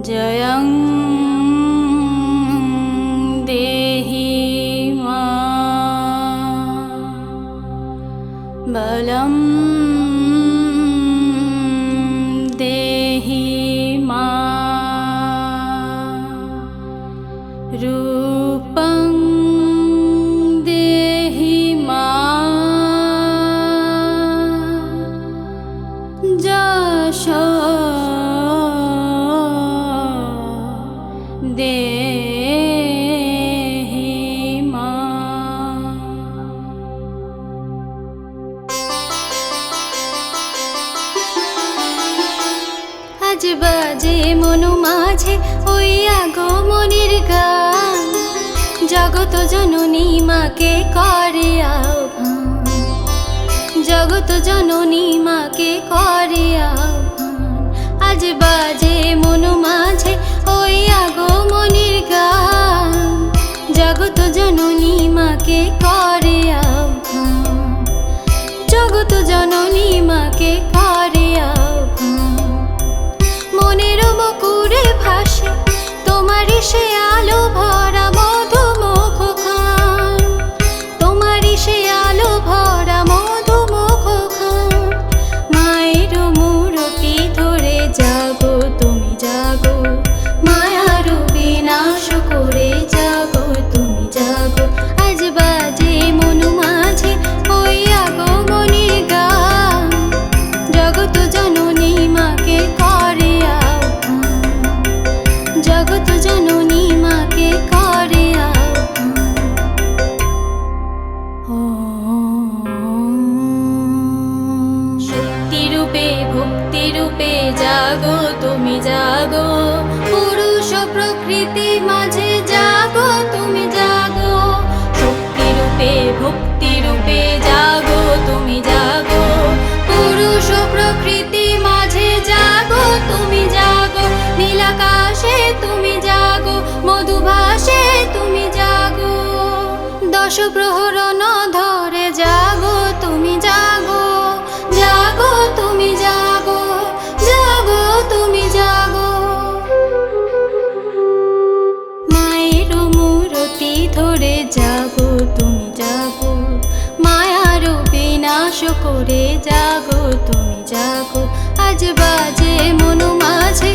जयं देहि बलं देहि रूपं देहि यश देहि আজ বাজে মনো মাঝে ওই আগমনের গান, জগত জননী মাকে করে আহ্বান, জগত জননী মাকে করে আহ্বান। আজ বাজে মনো মাঝে ওই আগমনের গান, জগত জননী মাকে করে আহ্বান, জগত জননী মাকে করে আহ্বান। মনের মুকুরে ভাসে তোমারই সে আলো ভরা মধুমুখ খান, তোমারই সে আলো ভরা মধুমুখ খান। মায়ের মূরতি ধরে জাগো তুমি জাগো, মায়ার বিনাশ করে জাগো তুমি জাগো। আজ বাজে মনো মাঝে ওই আগমনের গান, জগত জননী মাকে করে আহ্বান, জগত জননী মাকে করে আহ্বান। শক্তি রূপে ভক্তি রূপে জাগো তুমি জাগো, পুরুষ প্রকৃতি মাঝে জাগো তুমি জাগো। শক্তি রূপে ভক্তি রূপে জাগো তুমি জাগো, পুরুষ প্রকৃতি মাঝে জাগো তুমি জাগো। নীলাকাশে তুমি জাগো, মধুভাসে তুমি জাগো। দশ প্রহরণ ধরে জাগো তুমি জাগো, জাগো তুমি জাগো, জাগো তুমি জাগো। মায়ের মূরতি ধরে জাগো তুমি জাগো, মায়ার বিনাশ করে জাগো তুমি জাগো। আজ বাজে মনো মাঝে